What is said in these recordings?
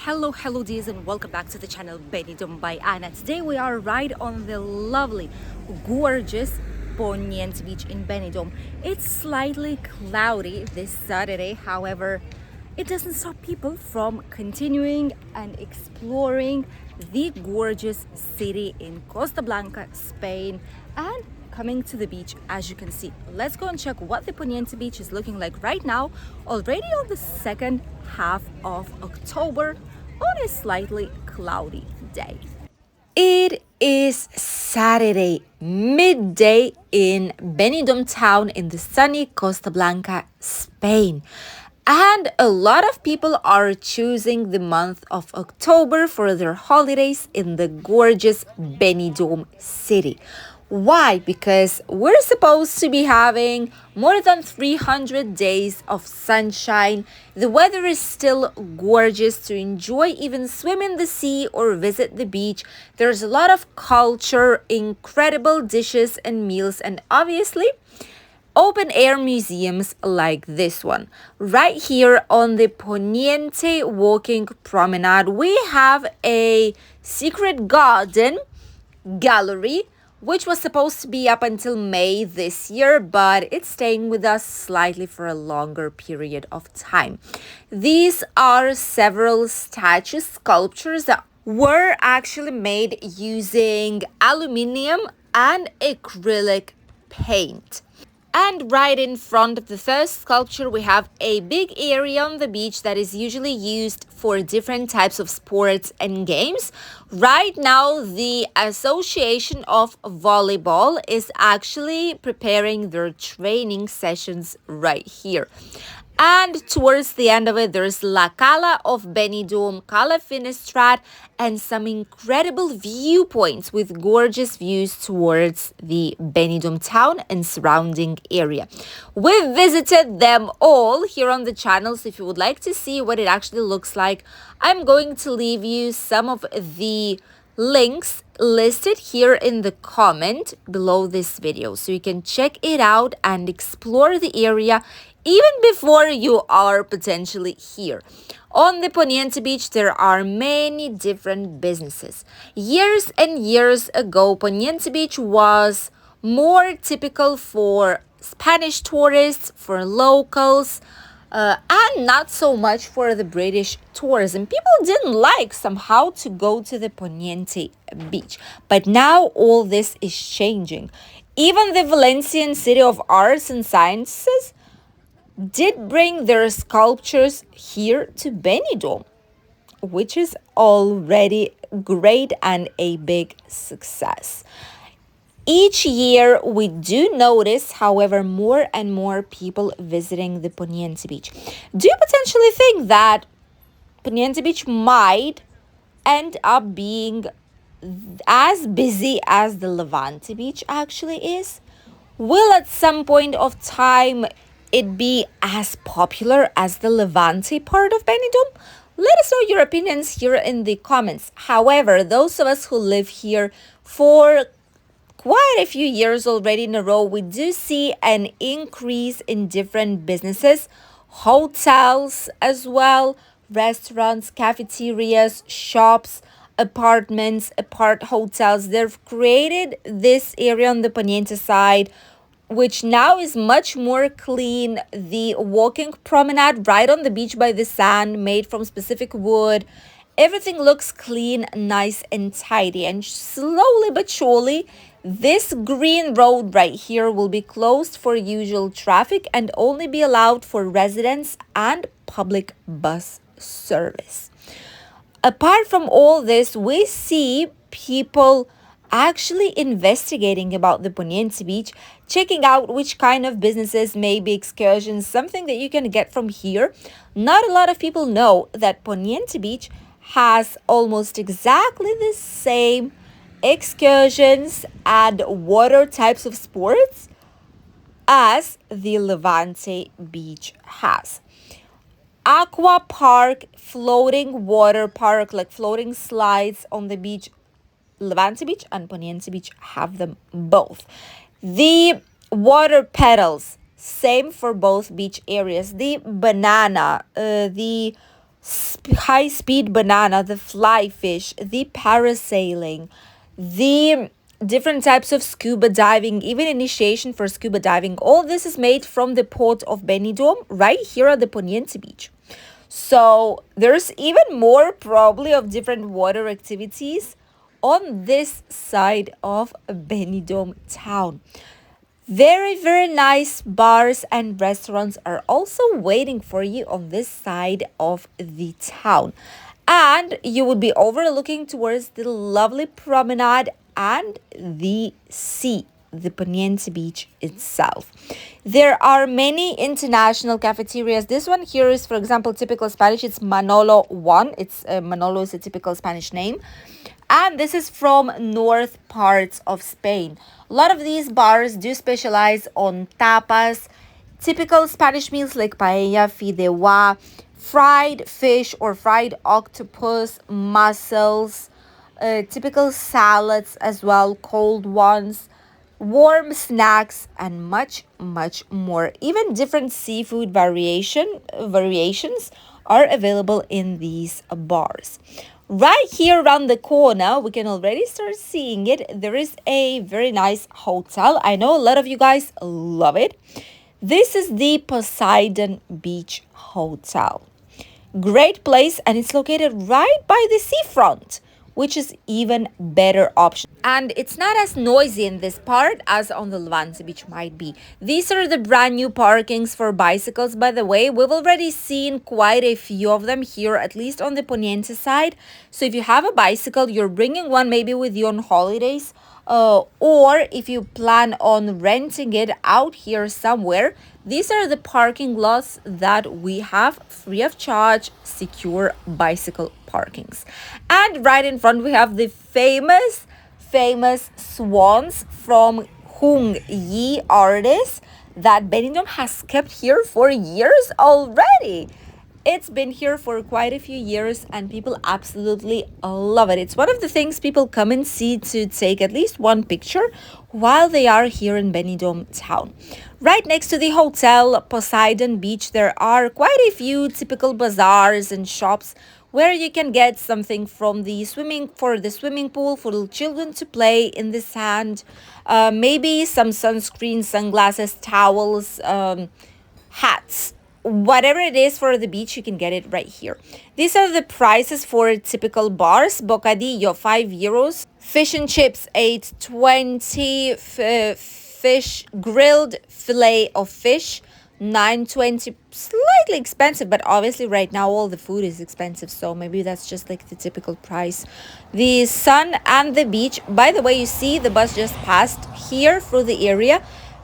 Hello dears, and welcome back to the channel Benidorm by Anna. Today we are right on the lovely, gorgeous Poniente Beach in Benidorm. It's slightly cloudy this Saturday, however, it doesn't stop people from continuing and exploring the gorgeous city in Costa Blanca, Spain, and coming to the beach. As you can see, let's go and check what the Poniente Beach is looking like right now, already on the second half of October, on a slightly cloudy day. It is Saturday midday in Benidorm town in the sunny Costa Blanca, Spain. And a lot of people are choosing the month of October for their holidays in the gorgeous Benidorm city. Why? Because we're supposed to be having more than 300 days of sunshine. The weather is still gorgeous to enjoy, even swim in the sea or visit the beach. There's a lot of culture, incredible dishes and meals, and obviously open air museums like this one. Right here on the Poniente walking promenade, we have a secret garden gallery which was supposed to be up until May this year, but it's staying with us slightly for a longer period of time. These are several statues, sculptures that were actually made using aluminium and acrylic paint. And right in front of the first sculpture, we have a big area on the beach that is usually used for different types of sports and games. Right now, the Association of Volleyball is actually preparing their training sessions right here. And towards the end of it, there's La Cala of Benidorm, Cala Finestrat, and some incredible viewpoints with gorgeous views towards the Benidorm town and surrounding area. We've visited them all here on the channel, so if you would like to see what it actually looks like, I'm going to leave you some of the links listed here in the comment below this video, so you can check it out and explore the area even before you are potentially here. On the Poniente Beach, there are many different businesses. Years and years ago, Poniente Beach was more typical for Spanish tourists, for locals, and not so much for the British tourism. People didn't like somehow to go to the Poniente Beach. But now all this is changing. Even the Valencian City of Arts and Sciences did bring their sculptures here to Benidorm, which is already great and a big success. Each year, we do notice, however, more and more people visiting the Poniente Beach. Do you potentially think that Poniente Beach might end up being as busy as the Levante Beach actually is? Will at some point of time it be as popular as the Levante part of Benidorm? Let us know your opinions here in the comments. However, those of us who live here for quite a few years already in a row, we do see an increase in different businesses, hotels as well, restaurants, cafeterias, shops, apartments, apart hotels. They've created this area on the Poniente side, which now is much more clean. The walking promenade right on the beach by the sand, made from specific wood. Everything looks clean, nice, and tidy. And slowly but surely, this green road right here will be closed for usual traffic and only be allowed for residents and public bus service. Apart from all this, we see people actually investigating about the Poniente Beach, checking out which kind of businesses, maybe excursions, something that you can get from here. Not a lot of people know that Poniente Beach has almost exactly the same excursions and water types of sports as the Levante Beach has. Aqua park, floating water park, like floating slides on the beach. Levante Beach and Poniente Beach have them both. The water pedals, same for both beach areas. The banana, the high-speed banana, the fly fish, the parasailing, the different types of scuba diving, even initiation for scuba diving. All this is made from the port of Benidorm right here at the Poniente Beach. So there's even more probably of different water activities on this side of Benidorm town. Very, very nice bars and restaurants are also waiting for you on this side of the town. And you would be overlooking towards the lovely promenade and the sea, the Poniente Beach itself. There are many international cafeterias. This one here is, for example, typical Spanish. It's Manolo 1. Manolo is a typical Spanish name. And this is from north parts of Spain. A lot of these bars do specialize on tapas, typical Spanish meals like paella, fideuà, fried fish or fried octopus, mussels, typical salads as well, cold ones, warm snacks, and much, much more. Even different seafood variations are available in these bars. Right here around the corner, we can already start seeing it. There is a very nice hotel. I know a lot of you guys love it. This is the Poseidon Beach Hotel. Great place, and it's located right by the seafront, which is even better option. And it's not as noisy in this part as on the Levante Beach might be. These are the brand new parkings for bicycles, by the way. We've already seen quite a few of them here, at least on the Poniente side. So if you have a bicycle, you're bringing one maybe with you on holidays, or if you plan on renting it out here somewhere, these are the parking lots that we have free of charge, secure bicycle parkings. And right in front, we have the famous swans from Hung Yi artists that Benidorm has kept here for years already. It's been here for quite a few years and people absolutely love it. It's one of the things people come and see to take at least one picture while they are here in Benidorm town. Right next to the hotel Poseidon Beach, there are quite a few typical bazaars and shops where you can get something from the swimming pool for little children to play in the sand, maybe some sunscreen, sunglasses, towels, hats. Whatever it is for the beach, you can get it right here. These are the prices for typical bars. Bocadillo, €5. Fish and chips, $8.20. Fish, grilled fillet of fish, $9.20. Slightly expensive, but obviously right now all the food is expensive, so maybe that's just like the typical price. The sun and the beach. By the way, you see the bus just passed here through the area.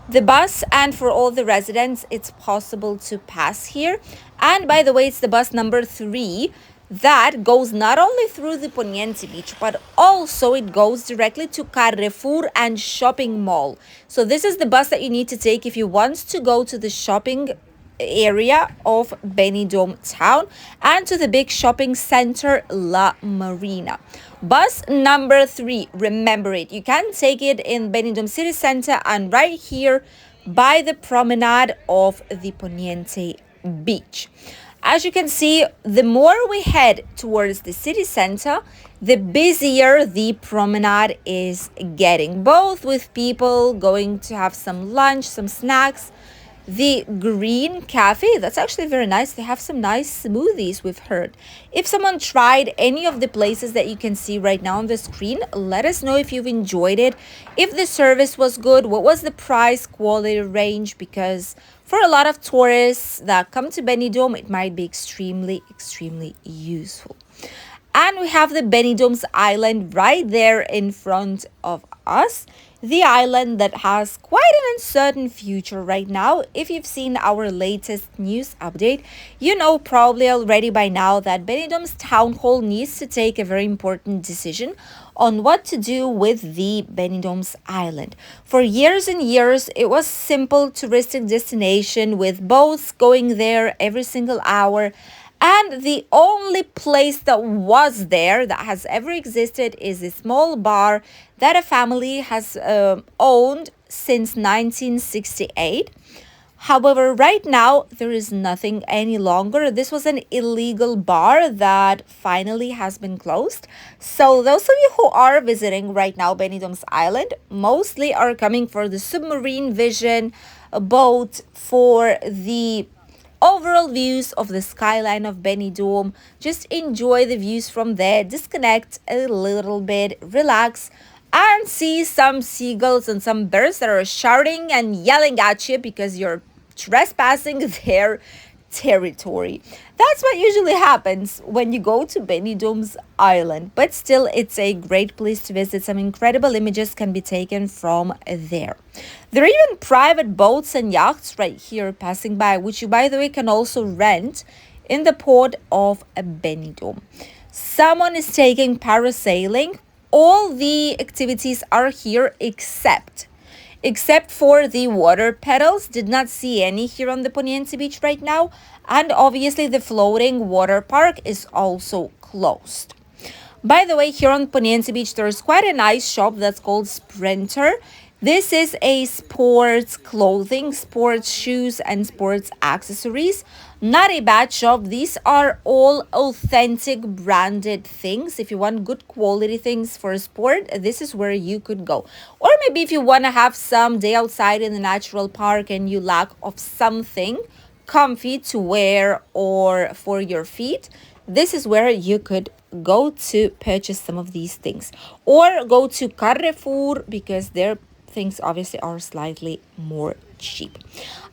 The bus, and for all the residents, it's possible to pass here. And by the way, it's the bus number 3 that goes not only through the Poniente Beach, but also it goes directly to Carrefour and shopping mall. So this is the bus that you need to take if you want to go to the shopping area of Benidorm town and to the big shopping center La Marina. Bus number 3, remember it, you can take it in Benidorm city center and right here by the promenade of the Poniente Beach. As you can see, the more we head towards the city center, the busier the promenade is getting, both with people going to have some lunch, some snacks. The Green Cafe, that's actually very nice. They have some nice smoothies, we've heard. If someone tried any of the places that you can see right now on the screen, let us know if you've enjoyed it, if the service was good, what was the price quality range, because for a lot of tourists that come to Benidorm, it might be extremely useful. And we have the Benidorm's Island right there in front of us. The island that has quite an uncertain future right now. If you've seen our latest news update, you know probably already by now that Benidorm's town hall needs to take a very important decision on what to do with the Benidorm's Island. For years and years, it was simple touristic destination with boats going there every single hour. And the only place that was there that has ever existed is a small bar that a family has owned since 1968. However, right now, there is nothing any longer. This was an illegal bar that finally has been closed. So, those of you who are visiting right now Benidorm's island mostly are coming for the submarine vision boat, for the overall views of the skyline of Benidorm. Just enjoy the views from there, disconnect a little bit, relax, and see some seagulls and some birds that are shouting and yelling at you because you're trespassing their territory. That's what usually happens when you go to Benidorm's island. But still, it's a great place to visit. Some incredible images can be taken from there. There are even private boats and yachts right here passing by, which you, by the way, can also rent in the port of Benidorm. Someone is taking parasailing. All the activities are here except for the water pedals. Did not see any here on the Poniente Beach right now. And obviously the floating water park is also closed. By the way, here on Poniente Beach, there's quite a nice shop that's called Sprinter. This is a sports clothing, sports shoes, and sports accessories. Not a bad shop. These are all authentic branded things. If you want good quality things for sport, this is where you could go. Or maybe if you want to have some day outside in the natural park and you lack of something comfy to wear or for your feet, this is where you could go to purchase some of these things. Or go to Carrefour because their things obviously are slightly more cheap.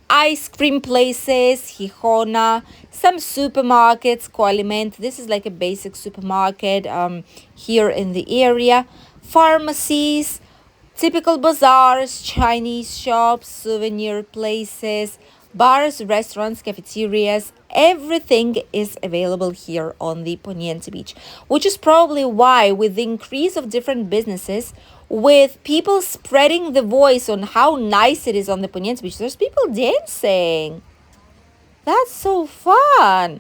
Ice cream places, Gijona, some supermarkets, Coaliment. This is like a basic supermarket here in the area. Pharmacies, typical bazaars, Chinese shops, souvenir places, bars, restaurants, cafeterias. Everything is available here on the Poniente Beach, which is probably why, with the increase of different businesses, with people spreading the voice on how nice it is on the Poniente Beach, there's people dancing. That's so fun.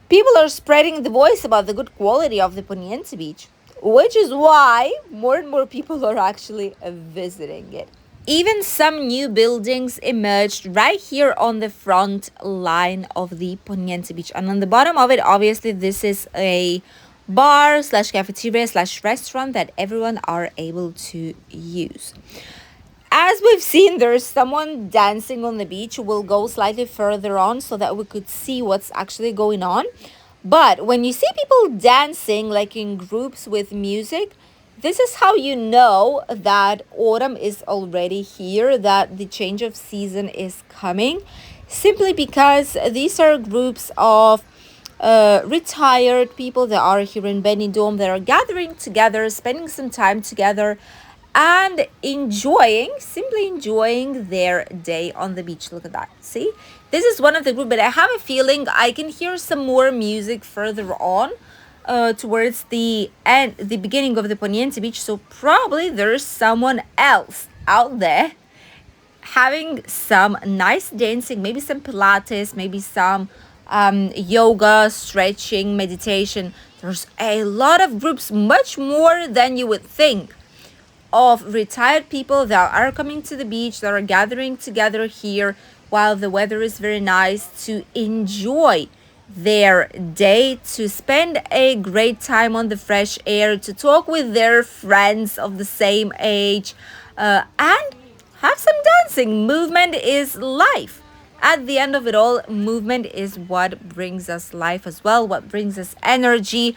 People are spreading the voice about the good quality of the Poniente Beach, which is why more and more people are actually visiting it. Even some new buildings emerged right here on the front line of the Poniente Beach. And on the bottom of it, obviously, this is a bar slash cafeteria slash restaurant that everyone are able to use. As we've seen, there's someone dancing on the beach. We'll go slightly further on so that we could see what's actually going on. But when you see people dancing like in groups with music, this is how you know that autumn is already here, that the change of season is coming, simply because these are groups of retired people that are here in Benidorm that are gathering together, spending some time together, and simply enjoying their day on the beach. Look at that. See, this is one of the group, but I have a feeling I can hear some more music further on towards the end, the beginning of the Poniente Beach. So probably there's someone else out there having some nice dancing, maybe some Pilates, maybe some yoga, stretching, meditation. There's a lot of groups, much more than you would think, of retired people that are coming to the beach, that are gathering together here while the weather is very nice, to enjoy their day, to spend a great time on the fresh air, to talk with their friends of the same age, and have some dancing. Movement is life. At the end of it all, movement is what brings us life as well, what brings us energy,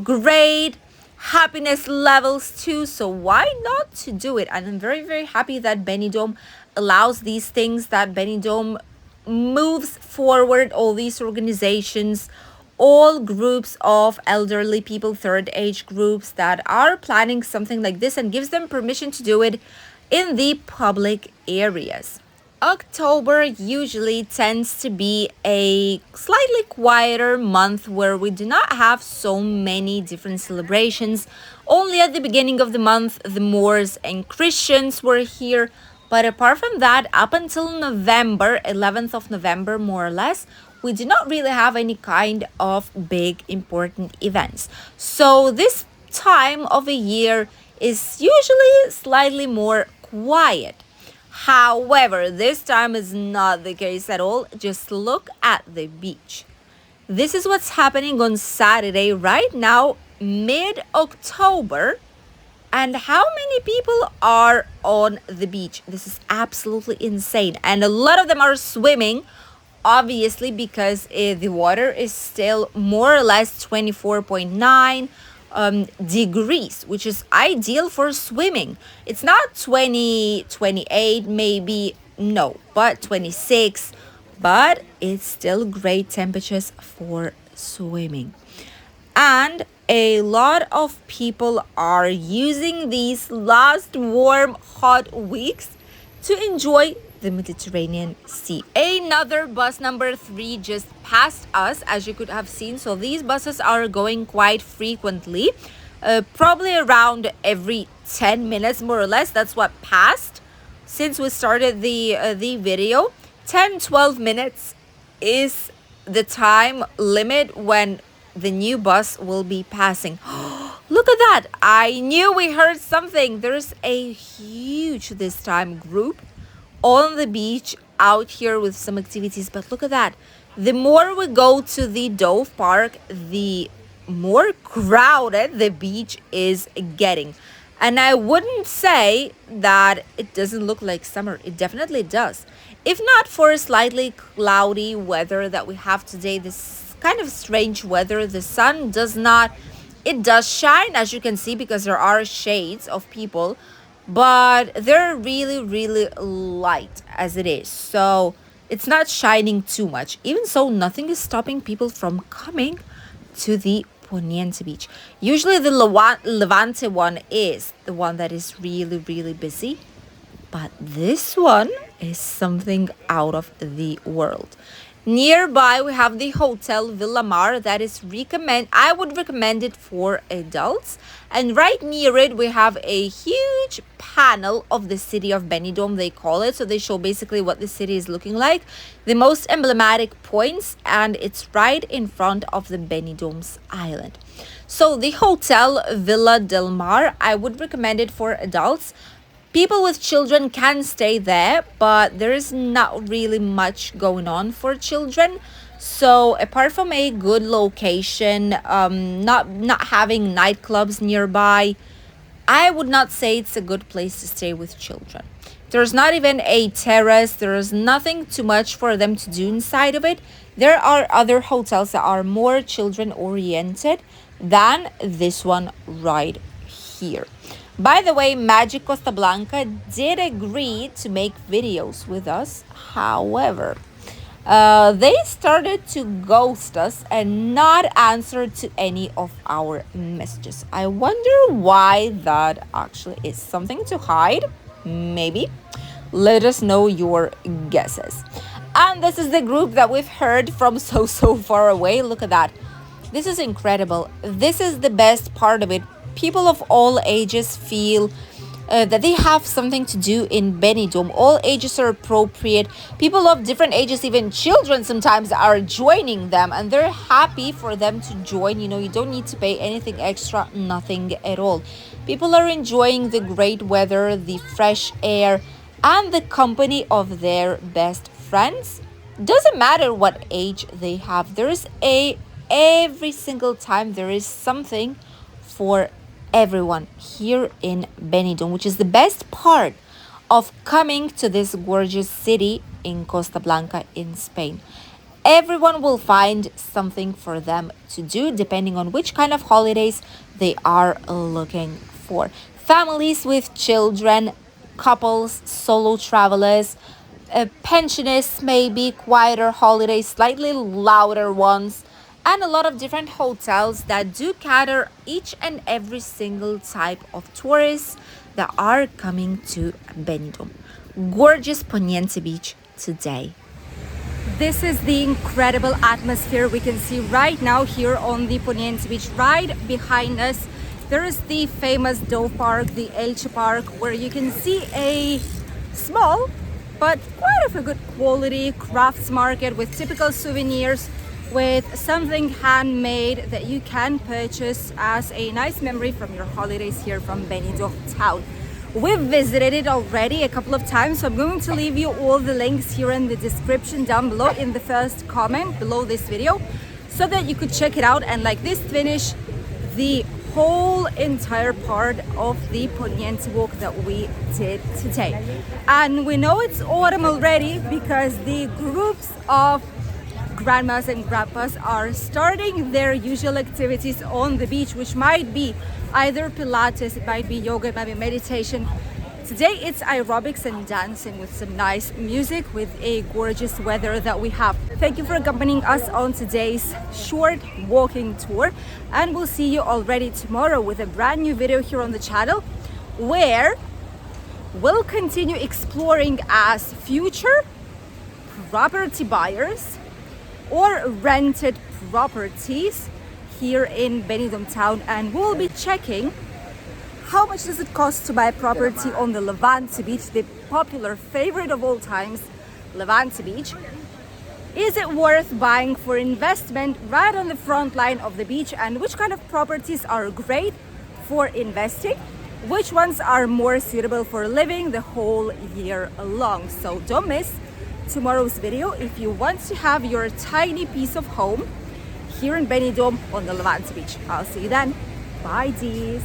great happiness levels too. So why not to do it? And I'm very, very happy that Benidorm allows these things, that Benidorm moves forward all these organizations, all groups of elderly people, third age groups that are planning something like this, and gives them permission to do it in the public areas. October usually tends to be a slightly quieter month where we do not have so many different celebrations. Only at the beginning of the month, the Moors and Christians were here. But apart from that, up until November, 11th of November, more or less, we do not really have any kind of big important events. So this time of a year is usually slightly more quiet. However, this time is not the case at all. Just look at the beach. This is what's happening on Saturday right now, mid-October. And how many people are on the beach? This is absolutely insane. And a lot of them are swimming, obviously, because the water is still more or less 24.9 degrees, which is ideal for swimming. It's not 20, 28, maybe, no, but 26. But it's still great temperatures for swimming. And a lot of people are using these last warm, hot weeks to enjoy the Mediterranean Sea. Another bus number 3 just passed us, as you could have seen. So these buses are going quite frequently, probably around every 10 minutes, more or less. That's what passed since we started the video. 10-12 minutes is the time limit when the new bus will be passing. Look at that. I knew we heard something. There's a huge, this time, group on the beach out here with some activities. But look at that. The more we go to the Dove Park, the more crowded the beach is getting. And I wouldn't say that it doesn't look like summer. It definitely does. If not for slightly cloudy weather that we have today, this kind of strange weather, the sun does not, it does shine, as you can see, because there are shades of people, but they're really, really light as it is. So it's not shining too much. Even so, nothing is stopping people from coming to the Poniente Beach. Usually the Levante one is the one that is really, really busy. But this one is something out of the world. Nearby, we have the Hotel Villa Mar that is I would recommend it for adults. And right near it, we have a huge panel of the city of Benidorm, they call it. So they show basically what the city is looking like, the most emblematic points, and it's right in front of the Benidorm's island. So the Hotel Villa del Mar, I would recommend it for adults. People with children can stay there, but there is not really much going on for children. So apart from a good location, not having nightclubs nearby, I would not say it's a good place to stay with children. There's not even a terrace. There's nothing too much for them to do inside of it. There are other hotels that are more children oriented than this one right here. By the way, Magic Costa Blanca did agree to make videos with us. However, they started to ghost us and not answer to any of our messages. I wonder why that actually is. Something to hide? Maybe. Let us know your guesses. And this is the group that we've heard from so far away. Look at that. This is incredible. This is the best part of it. People of all ages feel that they have something to do in Benidorm. All ages are appropriate. People of different ages, even children sometimes, are joining them, and they're happy for them to join. You know, you don't need to pay anything extra, nothing at all. People are enjoying the great weather, the fresh air, and the company of their best friends. Doesn't matter what age they have. Every single time there is something for everyone here in Benidorm, which is the best part of coming to this gorgeous city in Costa Blanca in Spain. Everyone will find something for them to do depending on which kind of holidays they are looking for. Families with children, couples, solo travelers, pensionists, maybe quieter holidays, slightly louder ones, and a lot of different hotels that do cater each and every single type of tourists that are coming to Benidorm. Gorgeous Poniente Beach today. This is the incredible atmosphere we can see right now here on the Poniente Beach. Right behind us, there is the famous Dove Park, the Elche Park, where you can see a small but quite of a good quality crafts market with typical souvenirs, with something handmade that you can purchase as a nice memory from your holidays here from Benidorm town. We've visited it already a couple of times, so I'm going to leave you all the links here in the description down below in the first comment below this video, so that you could check it out and like this finish the whole entire part of the Poniente walk that we did today. And we know it's autumn already because the groups of grandmas and grandpas are starting their usual activities on the beach, which might be either Pilates, it might be yoga, it might be meditation. Today it's aerobics and dancing with some nice music with a gorgeous weather that we have. Thank you for accompanying us on today's short walking tour, and we'll see you already tomorrow with a brand new video here on the channel where we'll continue exploring as future property buyers or rented properties here in Benidorm town, and we'll be checking how much does it cost to buy property on the Levante Beach, the popular favorite of all times, Levante Beach. Is it worth buying for investment right on the front line of the beach, and which kind of properties are great for investing? Which ones are more suitable for living the whole year long? So don't miss tomorrow's video if you want to have your tiny piece of home here in Benidorm on the Levante Beach. I'll see you then. Bye, dears.